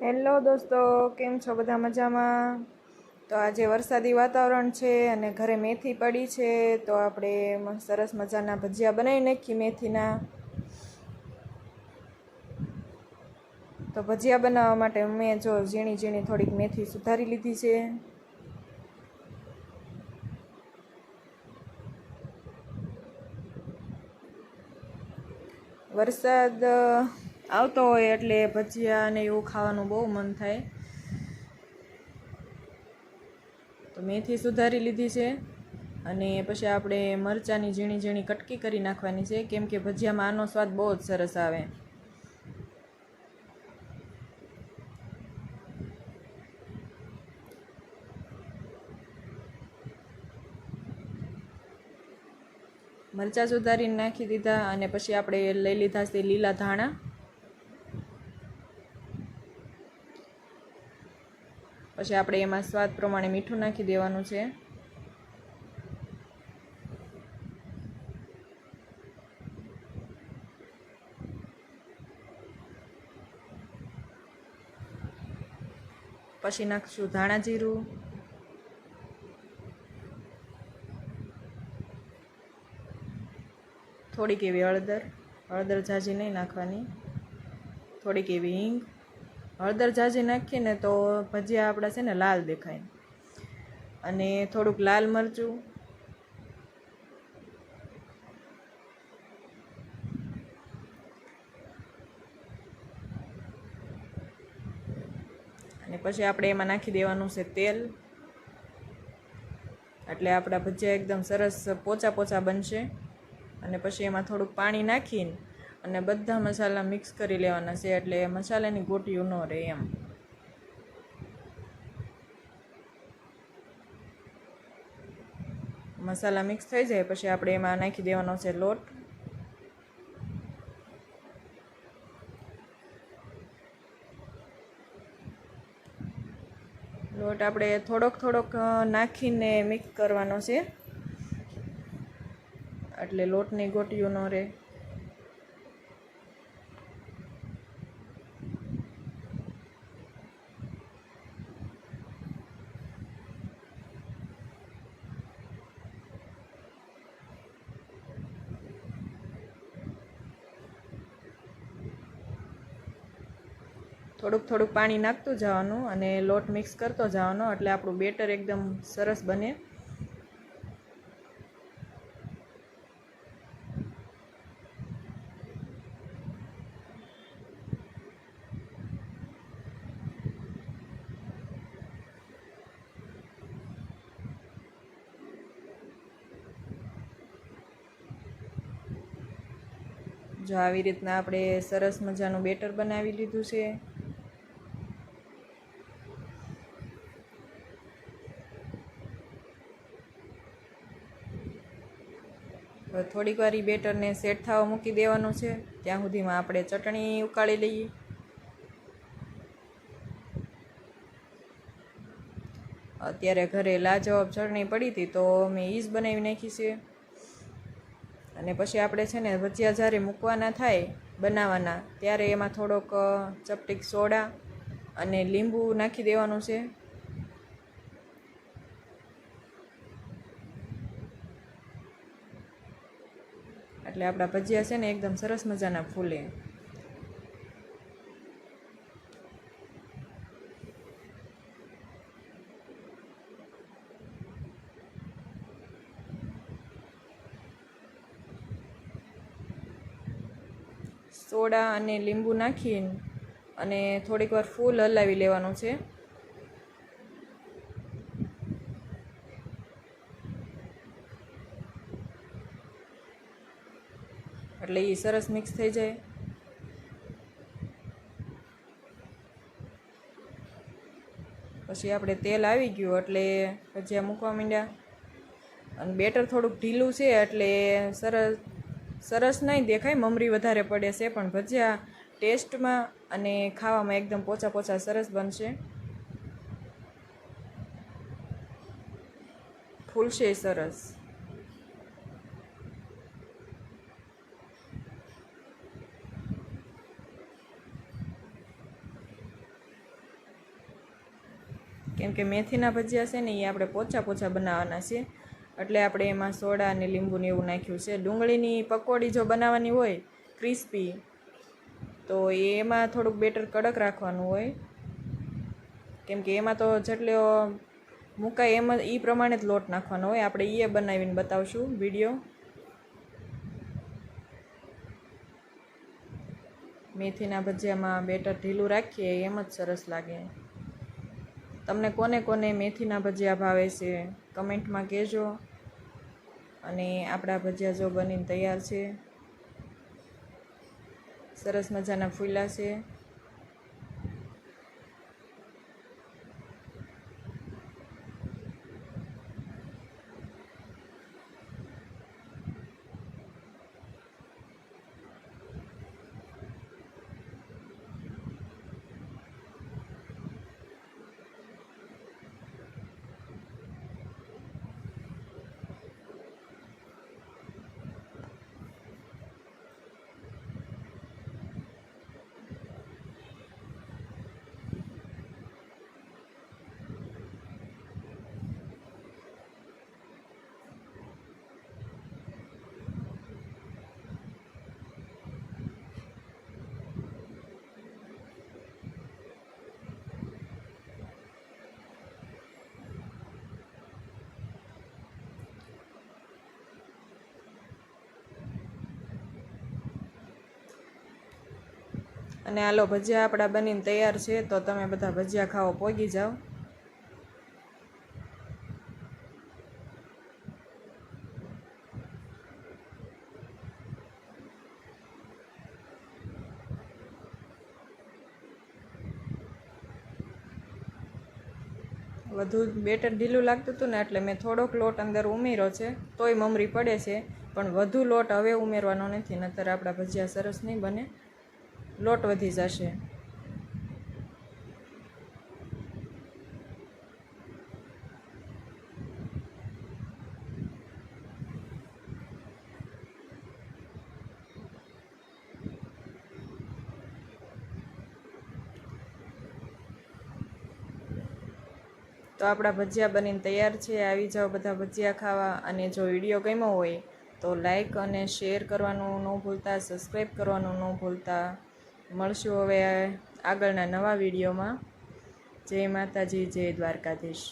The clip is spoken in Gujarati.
હેલો દોસ્તો, કેમ છો? બધા મજામાં? તો આજે વરસાદી વાતાવરણ છે અને ઘરે મેથી પડી છે, તો આપણે સરસ મજાના ભજીયા બનાવી નાખીએ મેથીના. તો ભજીયા બનાવવા માટે મેં ઝીણી ઝીણી થોડીક મેથી સુધારી લીધી છે. વરસાદ આવતો હોય એટલે ભજીયા અને એવું ખાવાનું બહુ મન થાય. તો મેથી સુધારી લીધી છે અને પછી આપણે મરચાંની ઝીણી ઝીણી કટકી કરી નાખવાની છે, કેમ કે ભજીયામાં આનો સ્વાદ બહુ જ સરસ આવે. મરચાં સુધારીને નાખી દીધા અને પછી આપણે લઈ લીધા છે લીલા ધાણા. પછી આપણે એમાં સ્વાદ પ્રમાણે મીઠું નાખી દેવાનું છે. પછી નાખશું ધાણા જીરું, થોડીક એવી હળદર ઝાઝી નહીં નાખવાની, થોડીક એવી હિંગ. હળદર ઝાઝી નાખીને તો ભજીયા આપણા છે ને લાલ દેખાય. અને થોડુંક લાલ મરચું, અને પછી આપણે એમાં નાખી દેવાનું છે તેલ. એટલે આપણા ભજીયા એકદમ સરસ પોચા પોચા બનશે. અને પછી એમાં થોડુંક પાણી નાખીને અને બધા મસાલા મિક્સ કરી લેવાના છે, એટલે મસાલાની ગોટીઓ ન રહે એમ. મસાલા મિક્સ થઈ જાય પછી આપણે એમાં નાખી દેવાનો છે લોટ. લોટ આપણે થોડોક નાખીને મિક્સ કરવાનો છે, એટલે લોટની ગોટીઓ ન રહે. થોડુંક પાણી નાખતું જવાનું અને લોટ મિક્સ કરતો જવાનો, એટલે આપણું બેટર એકદમ સરસ બને. જો આવી રીતના આપણે સરસ મજાનું બેટર બનાવી લીધું છે. થોડીક વાર બેટરને સેટ થવા મૂકી દેવાનું છે, ત્યાં સુધીમાં આપણે ચટણી ઉકાળી લઈએ. અત્યારે ઘરે લાજવાબ ચટણી પડી હતી તો મેં ઈજ બનાવી નાખી છે. અને પછી આપણે છે ને ભજીયા જ્યારે મૂકવાના થાય બનાવવાના, ત્યારે એમાં થોડોક ચપટીક સોડા અને લીંબુ નાખી દેવાનું છે. એટલે આપણા ભજીયા છે ને એકદમ સરસ મજાના ફૂલે. સોડા અને લીંબુ નાખીને અને થોડીક વાર ફૂલ હલાવી લેવાનું છે. એટલે એ સરસ મિક્સ થઈ જાય. પછી આપણે તેલ આવી ગયું એટલે ભજીયા મૂકવા માંડ્યા. અને બેટર થોડુંક ઢીલું છે એટલે સરસ નહીં દેખાય, મમરી વધારે પડે છે, પણ ભજીયા ટેસ્ટમાં અને ખાવામાં એકદમ પોચા પોચા સરસ બનશે. ફૂલશે સરસ. કેમ કે મેથીના ભજીયા છે ને એ આપણે પોચા પોચા બનાવવાના છે, એટલે આપણે એમાં સોડા અને લીંબુ ને એવું નાખ્યું છે. ડુંગળીની પકોડી જો બનાવવાની હોય ક્રિસ્પી, તો એમાં થોડુંક બેટર કડક રાખવાનું હોય, કેમ કે એમાં તો જેટલો મુકાય એમ એ પ્રમાણે જ લોટ નાખવાનો હોય. આપણે એ બનાવીને બતાવશું વિડીયો. મેથીના ભજીયામાં બેટર ઢીલું રાખીએ એમ જ સરસ લાગે. તમને કોને કોને મેથીના ભજીયા ભાવે છે કમેન્ટમાં કહેજો. અને આપણા ભજીયા જો બનીને તૈયાર છે, સરસ મજાના ફૂલા છે. અને આલો ભજીયા આપણા બનીને તૈયાર છે, તો તમે બધા ભજીયા ખાવા પોગી જાઓ. વધુ બેટર ઢીલું લાગતું હતું ને એટલે મેં થોડોક લોટ અંદર ઉમેર્યો છે, તોય મમરી પડે છે. પણ વધુ લોટ હવે ઉમેરવાનો નથી, નહીંતર આપણા ભજીયા સરસ નહીં બને, લોટ વધી જશે. તો આપણા ભજીયા બનીને તૈયાર છે. આવી જાઓ બધા ભજીયા ખાવા. અને જો વિડીયો ગમ્યો હોય તો લાઈક અને શેર કરવાનું ન ભૂલતા, સબસ્ક્રાઈબ કરવાનું ન ભૂલતા. મળશું હવે આગળના નવા વિડીયોમાં. જય માતાજી, જય દ્વારકાધીશ.